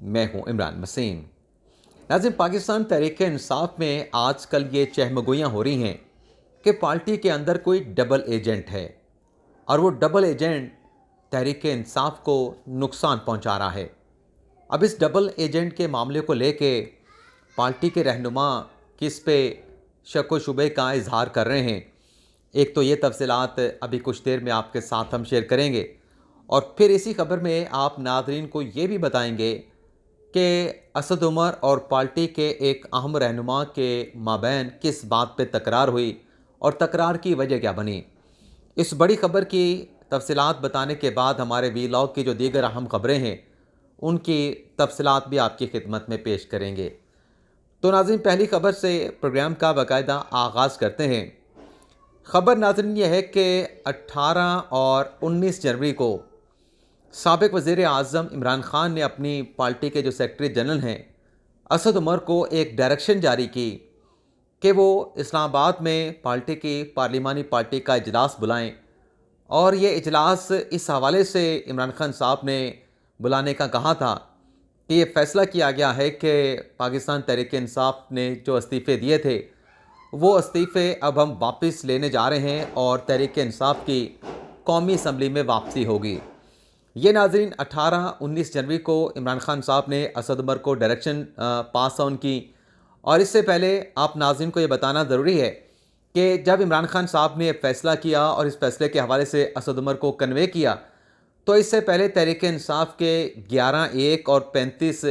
मैं हूं इमरान वसीम। नाज़रीन, पाकिस्तान तहरीक-ए-इंसाफ में आजकल ये चहमगोइयाँ हो रही हैं कि पार्टी के अंदर कोई डबल एजेंट है और वो डबल एजेंट तहरीक-ए-इंसाफ को नुकसान पहुंचा रहा है। अब इस डबल एजेंट के मामले को लेके पार्टी के रहनुमा किस पे शक व शुबे का इजहार कर रहे हैं। एक तो ये तफसीलात अभी कुछ देर में आपके साथ हम शेयर करेंगे और फिर इसी खबर में आप नाज़रीन को ये भी बताएंगे कि असद उमर और पार्टी के एक अहम रहनुमा के माबैन किस बात पे तकरार हुई और तकरार की वजह क्या बनी। इस बड़ी खबर की तफसीलात बताने के बाद हमारे वीलॉग की जो दीगर अहम खबरें हैं उनकी तफसीलात भी आपकी खिदमत में पेश करेंगे। तो नाज़रीन, पहली खबर से प्रोग्राम का बाकायदा आगाज़ करते हैं। ख़बर नाज़रीन ये है कि 18 और 19 जनवरी को साबिक़ वज़ीर आज़म इमरान ख़ान ने अपनी पार्टी के जो सेक्रेटरी जनरल हैं असद उमर को एक डायरेक्शन जारी की कि वो इस्लामाबाद में पार्टी की पार्लिमानी पार्टी का इजलास बुलाएं और ये इजलास इस हवाले से इमरान खान साहब ने बुलाने का कहा था कि ये फ़ैसला किया गया है कि पाकिस्तान तहरीक-ए-इंसाफ ने जो इस्तीफ़े दिए थे वो इस्तीफ़े अब हम वापस लेने जा रहे हैं और तहरीक-ए-इंसाफ की कौमी असम्बली में वापसी होगी। ये नाज़रीन 18-19 जनवरी को इमरान खान साहब ने असद उमर को डायरेक्शन पास ऑन की। और इससे पहले आप नाज़रीन को ये बताना ज़रूरी है कि जब इमरान खान साहब ने फ़ैसला किया और इस फ़ैसले के हवाले से असद उमर को कन्वे किया तो इससे पहले तहरीक-ए-इंसाफ के 11, 1 और 35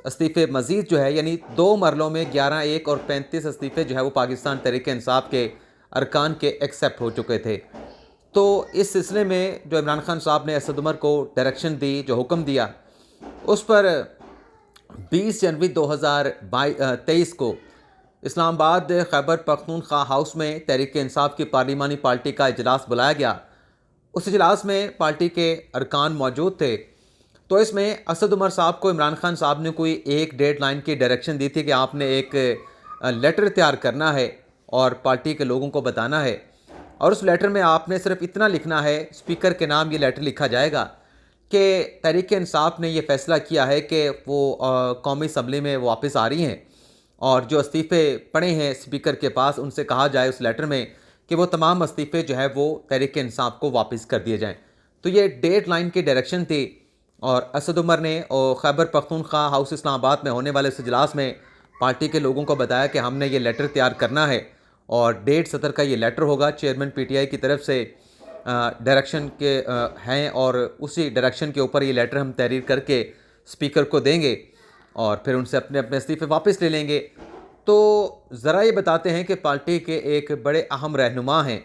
इस्तीफ़े मज़ीद जो है, यानी 2 मरलों में 11, 1 और 35 इस्तीफ़े जो है वो पाकिस्तान तहरीक-ए-इंसाफ के अरकान के एक्सेप्ट हो चुके थे। तो इस सिलसिले में जो इमरान खान साहब ने असद उमर को डायरेक्शन दी, जो हुक्म दिया, उस पर 20 जनवरी 2023 को इस्लामाबाद खैबर पख्तूनख्वा हाउस में तहरीक-ए-इंसाफ की पार्लिमानी पार्टी का इजलास बुलाया गया। उस इजलास में पार्टी के अरकान मौजूद थे। तो इसमें असद उमर साहब को इमरान खान साहब ने कोई एक डेडलाइन की डायरेक्शन दी थी कि आपने एक लेटर तैयार करना है और पार्टी के लोगों को बताना है और उस लेटर में आपने सिर्फ इतना लिखना है, स्पीकर के नाम ये लेटर लिखा जाएगा कि तहरीक-ए-इंसाफ ने ये फ़ैसला किया है कि वो कौमी असम्बली में वापस आ रही हैं और जो इस्तीफ़े पड़े हैं स्पीकर के पास उनसे कहा जाए उस लेटर में कि वो तमाम इस्तीफ़े जो है वो तहरीक-ए-इंसाफ को वापस कर दिए जाएँ। तो ये डेड लाइन की डायरेक्शन थी और असद उमर ने खैबर पख्तूनख्वा हाउस इस्लामाबाद में होने वाले इस इजलास में पार्टी के लोगों को बताया कि हमने ये लेटर तैयार करना है और 1.5 सतर का ये लेटर होगा, चेयरमैन पीटीआई की तरफ से डायरेक्शन के हैं और उसी डायरेक्शन के ऊपर ये लेटर हम तहरीर करके स्पीकर को देंगे और फिर उनसे अपने अपने इस्तीफ़े वापस ले लेंगे। तो ज़रा ये बताते हैं कि पार्टी के एक बड़े अहम रहनुमा हैं,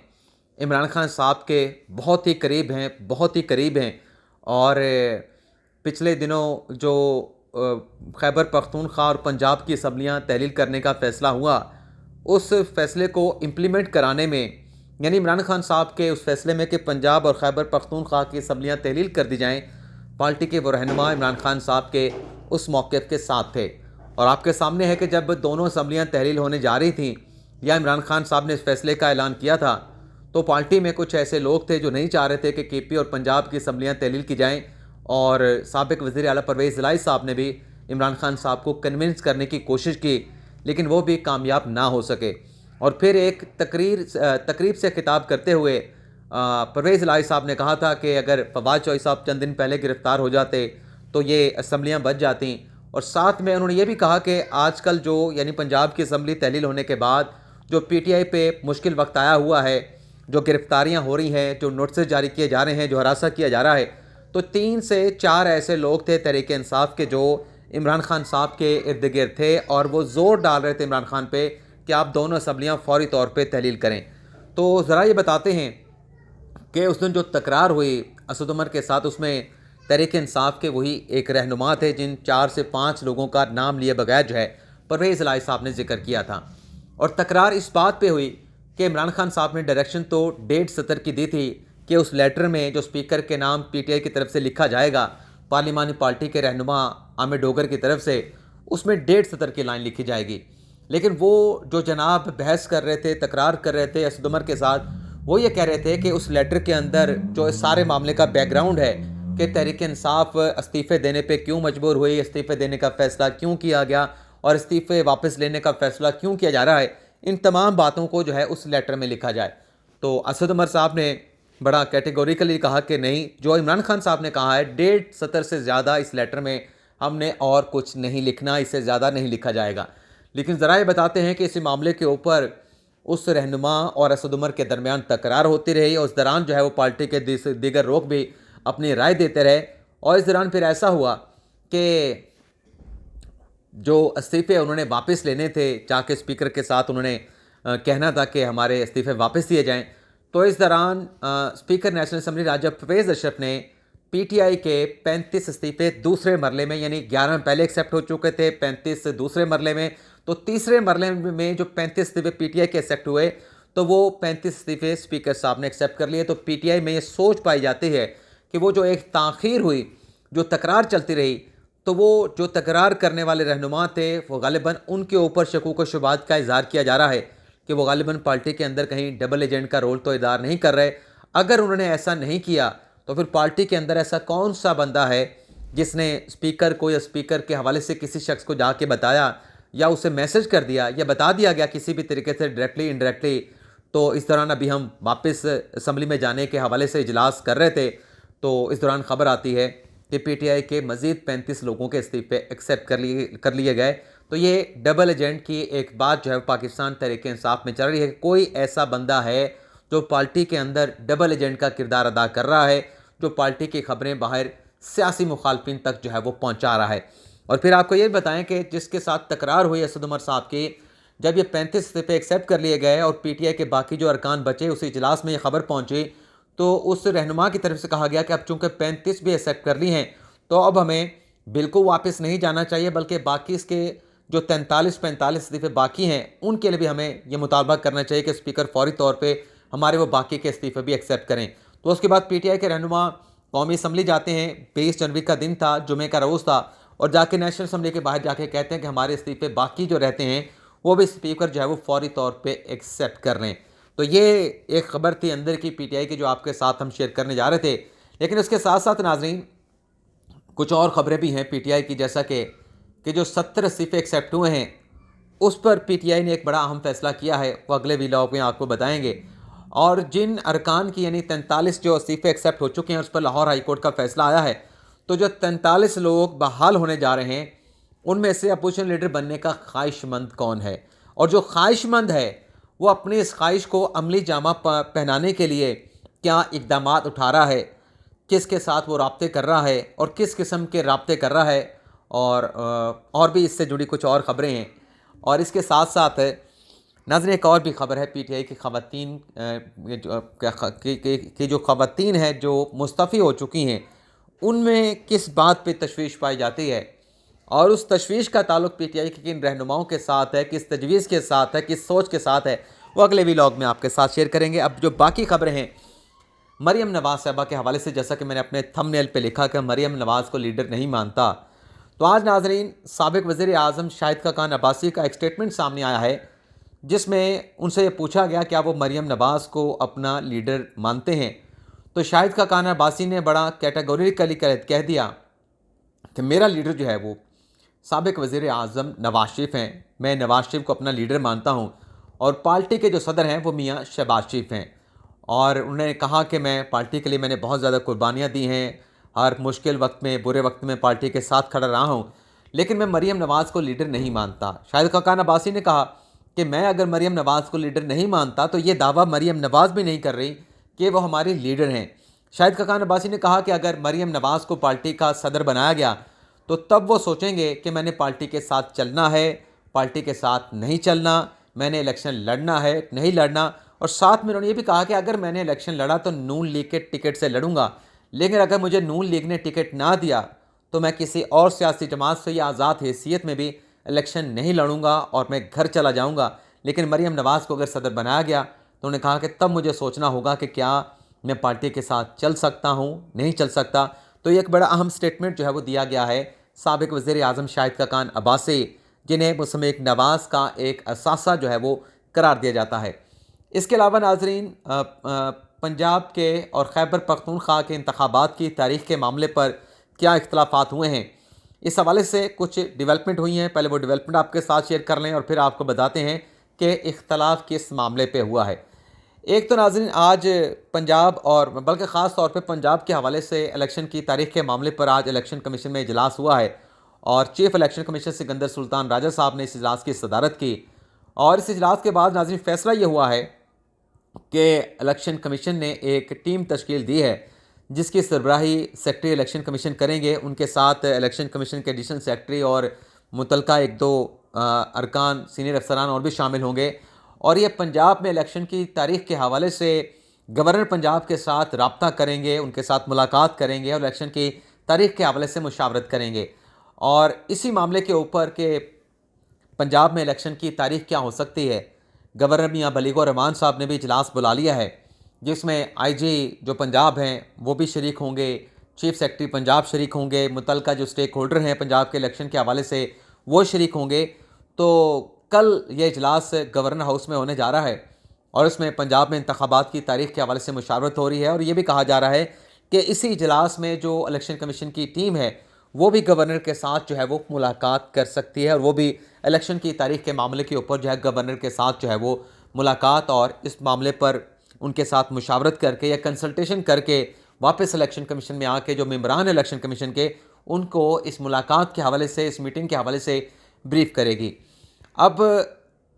इमरान खान साहब के बहुत ही करीब हैं, बहुत ही करीब हैं और पिछले दिनों जो खैबर पख्तूनख्वा और पंजाब की असम्बलियाँ तहलील करने का फ़ैसला हुआ, उस फ़ैसले को इम्प्लीमेंट कराने में, यानी इमरान खान साहब के उस फ़ैसले में कि पंजाब और खैबर पख्तूनख्वा की असम्बलियाँ तहलील कर दी जाएँ, पार्टी के वो रहनुमा इमरान खान साहब के उस मौक़िफ़ के साथ थे। और आपके सामने है कि जब दोनों असम्बलियाँ तहलील होने जा रही थीं या इमरान खान साहब ने इस फ़ैसले का ऐलान किया था, तो पार्टी में कुछ ऐसे लोग थे जो नहीं चाह रहे थे कि केपी और पंजाब की असम्बलियाँ तहलील की जाएँ और साबिक़ वज़ीर आला परवेज़ इलाही साहब ने भी इमरान खान साहब को कन्विंस करने की कोशिश की, लेकिन वो भी कामयाब ना हो सके। और फिर एक तकरीब से खिताब करते हुए परवेज़ इलाही साहब ने कहा था कि अगर फवाद चौधरी साहब चंद दिन पहले गिरफ़्तार हो जाते तो ये असम्बलियाँ बच जाती। और साथ में उन्होंने ये भी कहा कि आजकल जो, यानी पंजाब की असम्बली तहलील होने के बाद जो पीटीआई पे मुश्किल वक्त आया हुआ है, जो गिरफ़्तारियाँ हो रही हैं, जो नोटिस जारी किए जा रहे हैं, जो हरासा किया जा रहा है, तो 3 से 4 ऐसे लोग थे तहरीक-ए-इंसाफ के जो इमरान खान साहब के इर्द गिर्द थे और वो ज़ोर डाल रहे थे इमरान खान पे कि आप दोनों असम्बलियाँ फ़ौरी तौर पे तहलील करें। तो ज़रा ये बताते हैं कि उस दिन जो तकरार हुई असद उमर के साथ, उसमें तहरीक-ए-इंसाफ के वही एक रहनुमा थे जिन 4 से 5 लोगों का नाम लिए बगैर जो है परवेज़ इलाही साहब ने जिक्र किया था। और तकरार इस बात पे हुई कि इमरान खान साहब ने डायरेक्शन तो 1.5 सतर की दी थी कि उस लेटर में जो स्पीकर के नाम पीटीआई की तरफ से लिखा जाएगा, पार्लिमानी पार्टी के रहनुमा आमिर डोगर की तरफ से, उसमें 1.5 सतर की लाइन लिखी जाएगी। लेकिन वो जो जनाब बहस कर रहे थे, तकरार कर रहे थे असद उमर के साथ, वो ये कह रहे थे कि उस लेटर के अंदर जो इस सारे मामले का बैकग्राउंड है कि तहरीक इंसाफ इस्तीफ़े देने पे क्यों मजबूर हुई, इस्तीफ़े देने का फ़ैसला क्यों किया गया और इस्तीफ़े वापस लेने का फ़ैसला क्यों किया जा रहा है, इन तमाम बातों को जो है उस लेटर में लिखा जाए। तो असद उमर साहब ने बड़ा कैटेगोरिकली कहा कि नहीं, जो इमरान खान साहब ने कहा है 1.5 सतर से ज़्यादा इस लेटर में हमने और कुछ नहीं लिखना, इससे ज़्यादा नहीं लिखा जाएगा। लेकिन ज़रा ये बताते हैं कि इस मामले के ऊपर उस रहनुमा और असद उमर के दरमियान तकरार होती रही और उस दौरान जो है वो पार्टी के दीगर लोग भी अपनी राय देते रहे और इस दौरान फिर ऐसा हुआ कि जो इस्तीफ़े उन्होंने वापस लेने थे, जाके स्पीकर के साथ उन्होंने कहना था कि हमारे इस्तीफ़े वापस दिए जाएं। तो इस दौरान स्पीकर नेशनल असम्बली राजा परवेज़ अशरफ ने पीटीआई के 35 इस्तीफ़े दूसरे मरले में, यानी 11 पहले एक्सेप्ट हो चुके थे, 35 दूसरे मरले में, तो तीसरे मरले में जो 35 इस्तीफ़े पीटीआई के एक्सेप्ट हुए तो वो 35 इस्तीफ़े स्पीकर साहब ने एक्सेप्ट कर लिए। तो पीटीआई में ये सोच पाई जाती है कि वो जो एक ताख़ीर हुई, जो तकरार चलती रही, तो वो जो तकरार करने वाले रहनुमा थे वो गालिबन उनके ऊपर शकूक व शुबहात का इज़हार किया जा रहा है कि वो गालिबन पार्टी के अंदर कहीं डबल एजेंट का रोल तो इदार नहीं कर रहे। अगर उन्होंने ऐसा नहीं किया तो फिर पार्टी के अंदर ऐसा कौन सा बंदा है जिसने स्पीकर को या स्पीकर के हवाले से किसी शख्स को जाके बताया या उसे मैसेज कर दिया या बता दिया गया किसी भी तरीके से डायरेक्टली इनडायरेक्टली। तो इस दौरान अभी हम वापस असम्बली में जाने के हवाले से इजलास कर रहे थे, तो इस दौरान ख़बर आती है कि पीटीआई के मज़ीद 35 लोगों के इस्तीफ़े एक्सेप्ट कर लिए गए। तो ये डबल एजेंट की एक बात जो है पाकिस्तान तहरीक इंसाफ में चल रही है कि कोई ऐसा बंदा है जो पार्टी के अंदर डबल एजेंट का किरदार अदा कर रहा है, जो पार्टी की खबरें बाहर सियासी मुखालफिन तक जो है वो पहुँचा रहा है। और फिर आपको ये बताएं कि जिसके साथ तकरार हुई असद उमर साहब की, जब ये 35 इस्तीफ़े एक्सेप्ट कर लिए गए और पीटीआई के बाकी जो अरकान बचे उस इजलास में ये खबर पहुँची, तो उस रहनुमा की तरफ से कहा गया कि अब चूँकि 35 भी एक्सेप्ट कर ली हैं तो अब हमें बिल्कुल वापस नहीं जाना चाहिए, बल्कि बाकी इसके जो 43-45 इस्तीफ़े बाकी हैं उनके लिए भी हमें ये मुतालबा करना चाहिए कि स्पीकर फौरी तौर पे हमारे वो बाकी के इस्तीफ़े भी एक्सेप्ट करें। तो उसके बाद पीटीआई के रहनुमा कौमी असम्बली जाते हैं, 23 जनवरी का दिन था, जुमे का रोज़ था, और जाके नेशनल असम्बली के बाहर जाके कहते हैं कि हमारे इस्तीफ़े बाकी जो रहते हैं वो भी स्पीकर जो है वो फौरी तौर पर एक्सेप्ट कर लें। तो ये एक ख़बर थी अंदर की पीटीआई की जो आपके साथ हम शेयर करने जा रहे थे। लेकिन उसके साथ साथ नाज़रीन कुछ और ख़बरें भी हैं पीटीआई की, जैसा कि जो 70 इस्तीफ़े एक्सेप्ट हुए हैं उस पर पीटीआई ने एक बड़ा अहम फ़ैसला किया है, वो अगले वीलॉग में आपको बताएंगे। और जिन अरकान की यानी 43 जो इस्तीफ़े एक्सेप्ट हो चुके हैं उस पर लाहौर हाई कोर्ट का फ़ैसला आया है। तो जो 43 लोग बहाल होने जा रहे हैं उनमें से अपोजिशन लीडर बनने का ख्वाहिशमंद कौन है, और जो ख्वाहिशमंद है वो अपनी इस ख्वाहिश को अमली जामा पहनाने के लिए क्या इकदाम उठा रहा है, किसके साथ वो राब्ते कर रहा है और किस किस्म के राब्ते कर रहा है, और भी इससे जुड़ी कुछ और ख़बरें हैं। और इसके साथ साथ नाज़रीन एक और भी ख़बर है पीटीआई की ख़वातीन की जो ख़वातीन हैं जो मुस्तफ़ी हो चुकी हैं उनमें किस बात पे तशवीश पाई जाती है, और उस तशवीश का ताल्लुक़ पीटीआई के किन रहनुमाओं के साथ है, किस तजवीज़ के साथ है, किस सोच के साथ है, वो अगले व्लॉग में आपके साथ शेयर करेंगे। अब जो बाकी ख़बरें हैं मरीम नवाज़ साहबा के हवाले से, जैसा कि मैंने अपने थंबनेल पे लिखा कि मरीम नवाज़ को लीडर नहीं मानता, तो आज नाज़रीन साबिक़ वज़ीर आज़म शाहिद खाकान अब्बासी का एक स्टेटमेंट सामने आया है जिसमें उनसे ये पूछा गया क्या वो मरीम नवाज़ को अपना लीडर मानते हैं। तो शाहिद खाकान अब्बासी ने बड़ा कैटेगोरिकली कह दिया कि मेरा लीडर जो है वो साबिक़ वज़ीर आज़म नवाज़ शरीफ हैं, मैं नवाज़ शरीफ को अपना लीडर मानता हूँ, और पार्टी के जो सदर हैं वो मियाँ शहबाज शरीफ हैं। और उन्होंने कहा कि मैं पार्टी के लिए मैंने बहुत ज़्यादा कुर्बानियाँ दी हैं, हर मुश्किल वक्त में, बुरे वक्त में पार्टी के साथ खड़ा रहा हूँ, लेकिन मैं मरीम नवाज़ को लीडर नहीं मानता। शाहिद खाकान अब्बासी ने कहा कि मैं अगर मरीम नवाज़ को लीडर नहीं मानता तो ये दावा मरीम नवाज़ भी नहीं कर रही कि वो हमारी लीडर हैं। शाहिद खाकान अब्बासी ने कहा कि अगर मरीम नवाज़ को पार्टी का सदर बनाया गया तो तब वो सोचेंगे कि मैंने पार्टी के साथ चलना है, पार्टी के साथ नहीं चलना, मैंने इलेक्शन लड़ना है नहीं लड़ना। और साथ में उन्होंने ये भी कहा कि अगर मैंने इलेक्शन लड़ा तो नून लीग के टिकट से लड़ूंगा, लेकिन अगर मुझे नून लीग ने टिकट ना दिया तो मैं किसी और सियासी जमात से या आज़ाद हैसियत में भी इलेक्शन नहीं लड़ूंगा और मैं घर चला जाऊंगा। लेकिन मरीम नवाज़ को अगर सदर बनाया गया तो उन्होंने कहा कि तब मुझे सोचना होगा कि क्या मैं पार्टी के साथ चल सकता हूँ, नहीं चल सकता। तो ये एक बड़ा अहम स्टेटमेंट जो है वो दिया गया है साबिक़ वज़ीर आज़म शाहिद खाकान अब्बासी, जिन्हें मुसम्मे एक नवाज़ का एक असासा जो है वो करार दिया जाता है। इसके अलावा नाज़रीन पंजाब के और खैबर पख्तूनख्वा के इंतखाबात की तारीख के मामले पर क्या इख्तलाफात हुए हैं, इस हवाले से कुछ डेवलपमेंट हुई हैं। पहले वो डेवलपमेंट आपके साथ शेयर कर लें और फिर आपको बताते हैं कि इख्तलाफ किस मामले पे हुआ है। एक तो नाज़रीन, आज पंजाब और बल्कि ख़ास तौर पे पंजाब के हवाले से इलेक्शन की तारीख के मामले पर आज इलेक्शन कमीशन में इजलास हुआ है और chief election commissioner Sikandar Sultan Raja साहब ने इस इजलास की सदारत की। और इस इजलास के बाद नाज़रीन फ़ैसला ये हुआ है कि इलेक्शन कमीशन ने एक टीम तश्कील दी है जिसकी सरबराही सेक्रेटरी इलेक्शन कमीशन करेंगे। उनके साथ इलेक्शन कमीशन के एडिशनल सेक्रेटरी और मुतलका एक दो अरकान सीनियर अफसरान और भी शामिल होंगे। और ये पंजाब में इलेक्शन की तारीख के हवाले से गवर्नर पंजाब के साथ रब्ता करेंगे, उनके साथ मुलाकात करेंगे और इलेक्शन की तारीख के हवाले से मुशावरत करेंगे। और इसी मामले के ऊपर के पंजाब में इलेक्शन की तारीख क्या हो सकती है, गवर्नर मियां बलीगो रहमान साहब ने भी इजलास बुला लिया है जिसमें आईजी जो पंजाब हैं वो भी शरीक होंगे, चीफ सेक्रेटरी पंजाब शरीक होंगे, मुतलका जो स्टेक होल्डर हैं पंजाब के इलेक्शन के हवाले से वो शरीक होंगे। तो कल ये इजलास गवर्नर हाउस में होने जा रहा है और इसमें पंजाब में इंतखाबात की तारीख के हवाले से मुशावरत हो रही है। और ये भी कहा जा रहा है कि इसी इजलास में जो इलेक्शन कमीशन की टीम है वो भी गवर्नर के साथ जो है वो मुलाकात कर सकती है और वो भी इलेक्शन की तारीख के मामले के ऊपर जो है गवर्नर के साथ जो है वो मुलाकात और इस मामले पर उनके साथ मुशावरत करके या कंसल्टेशन करके वापस इलेक्शन कमीशन में आके जो मेंबरान इलेक्शन कमीशन के उनको इस मुलाकात के हवाले से, इस मीटिंग के हवाले से ब्रीफ करेगी। अब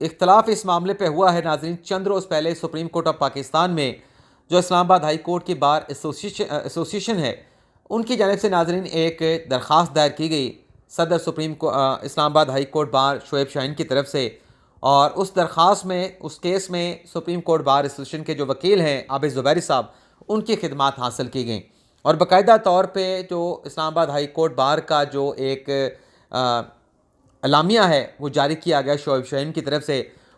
इख्तलाफ इस मामले पे हुआ है नाज़रीन, चंद रोज़ पहले सुप्रीम कोर्ट ऑफ पाकिस्तान में जो इस्लामाबाद हाई कोर्ट की बार एसोसिएशन है उनकी जानिब से नाज़रीन एक दरख्वास्त दायर की गई सदर सुप्रीम को Islamabad high court bar Shoaib Shaheen की तरफ से। और उस दरख्वास्त में, उस केस में सुप्रीम कोर्ट बार एसोसिएशन के जो वकील हैं आबिद ज़ुबैरी साहब, उनकी खिदमात हासिल की गई और बाकायदा तौर पे जो इस्लामाबाद हाई कोर्ट बार का जो एक अलामिया है वो जारी किया गया शोएब शाहीन की तरफ से।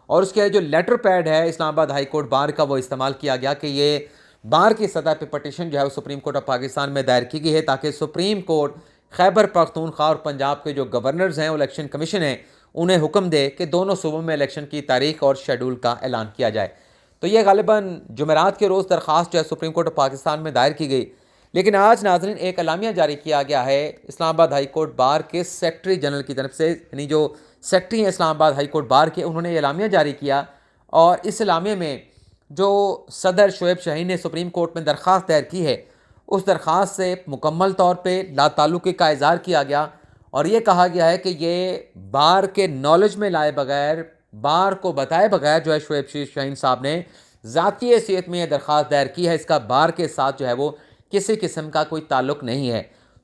और उसके जो लेटर पैड है इस्लामाबाद हाई कोर्ट बार का वो इस्तेमाल किया गया कि ये बार की सतह पे पटिशन जो है वो सुप्रीम कोर्ट ऑफ पाकिस्तान में दायर की गई है ताकि सुप्रीम कोर्ट खैबर पख्तूनख्वा और पंजाब के जो गवर्नर्स हैं, इलेक्शन कमीशन है, उन्हें हुक्म दे कि दोनों सूबों में इलेक्शन की तारीख और शेड्यूल का ऐलान किया जाए। तो ये गालिबन जुमेरात के रोज़ दरख्वास्त जो है सुप्रीम कोर्ट ऑफ पाकिस्तान में दायर की गई। लेकिन आज नाज़रीन एक अलामिया जारी किया गया है इस्लामाबाद हाई कोर्ट बार के सेक्रेटरी जनरल की तरफ से, यानी जो सेक्रेटरी हैं इस्लामाबाद हाई कोर्ट बार के, उन्होंने ये अलामिया जारी किया। और इस अलामिया में जो सदर शोएब शाहीन ने सुप्रीम कोर्ट में दरख्वास्त दायर की है उस दरख्वास्त से मुकम्मल तौर पर लाताल्लुकी का इज़हार किया गया और ये कहा गया है कि ये बार के नॉलेज में लाए बगैर, बार को बताए बगैर जो है शोएब शाहीन साहब ने ज़ाती हैसियत में यह दरख्वास्त दायर की है, इसका बार के साथ जो है वो किसी किस्म का कोई ताल्लुक़ नहीं है।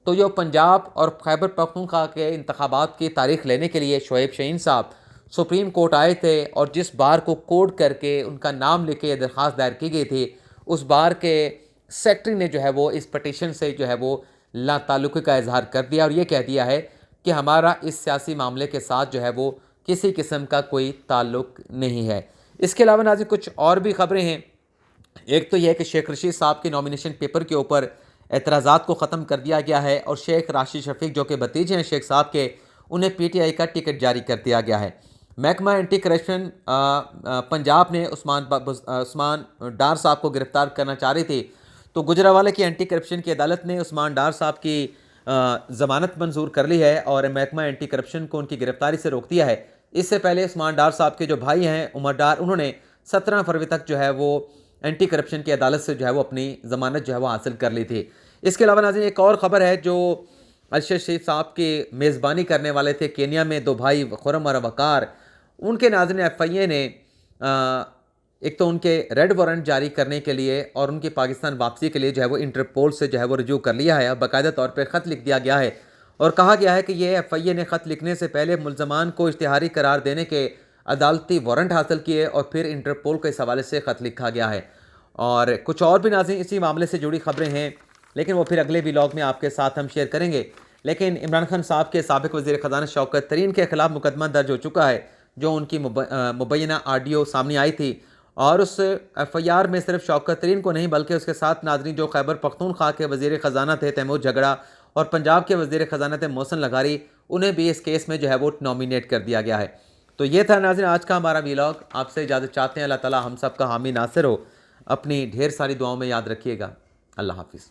तो जो पंजाब और खैबर पख्तूनख्वा के इंतखाबात की तारीख लेने के लिए शोएब शाहीन साहब सुप्रीम कोर्ट आए थे और जिस बार को कोड करके उनका नाम लिख के दरख्वास्त दायर की गई थी, उस बार के सेक्रेटरी ने जो है वो इस पटिशन से जो है वो लाताल्लुकी का इजहार कर दिया और ये कह दिया है कि हमारा इस सियासी मामले के साथ जो है वो किसी किस्म का कोई ताल्लुक़ नहीं है। इसके अलावा नाज़रीन कुछ और भी ख़बरें हैं। एक तो यह है कि शेख रशीद साहब के नॉमिनेशन पेपर के ऊपर एतराज़ात को ख़त्म कर दिया गया है और शेख राशिद शफीक जो कि भतीजे हैं शेख साहब के, उन्हें पीटीआई का टिकट जारी कर दिया गया है। महकमा एंटी करप्शन पंजाब ने उस्मान डार साहब को गिरफ़्तार करना चाह रही थी, तो गुजरावाला की एंटी करप्शन की अदालत ने उस्मान डार साहब की ज़मानत मंजूर कर ली है और महकमा एंटी करप्शन को उनकी गिरफ़्तारी से रोक दिया है। इससे पहले उस्मान डार साहब के जो भाई हैं उमर डार, उन्होंने 17 फरवरी तक जो है वो एंटी करप्शन की अदालत से जो है वो अपनी ज़मानत जो है वो हासिल कर ली थी। इसके अलावा नाज़रीन एक और ख़बर है, जो अर्शद शरीफ साहब की मेज़बानी करने वाले थे केन्या में दो भाई खुरम और वकार, उनके नाज़रीन एफआईए ने एक तो उनके रेड वारंट जारी करने के लिए और उनकी पाकिस्तान वापसी के लिए जो है वो इंटरपोल से जो है वो रजू कर लिया है। अब बाकायदा तौर पर ख़त लिख दिया गया है और कहा गया है कि ये एफआईए ने ख़त लिखने से पहले मुल्ज़मान को इश्तिहारी करार देने के अदालती वारंट हासिल किए और फिर इंटरपोल के इस हवाले से ख़त लिखा गया है। और कुछ और भी नाज़रीन इसी मामले से जुड़ी ख़बरें हैं, लेकिन वो फिर अगले व्लॉग में आपके साथ हम शेयर करेंगे। लेकिन इमरान खान साहब के साबिक़ वज़ीर ख़ज़ाना शौकत तरीन के ख़िलाफ़ मुकदमा दर्ज हो चुका है, जो उनकी मुबैना ऑडियो सामने आई थी और उस एफआईआर में सिर्फ शौकत तरीन को नहीं बल्कि उसके साथ नाज़रीन जो खैबर पख्तूनख्वा के वज़ीर ख़ज़ाना थे तैमूर झगड़ा और पंजाब के वज़ीर ख़ज़ाना थे मोहसिन लगारी, उन्हें भी इस केस में जो है वो नॉमिनेट कर दिया गया है। तो ये था नाज़रीन आज का हमारा व्लॉग। आपसे इजाज़त चाहते हैं। अल्लाह ताला हम सब का हामी नासिर हो। अपनी ढेर सारी दुआओं में याद रखिएगा। अल्लाह हाफिज़।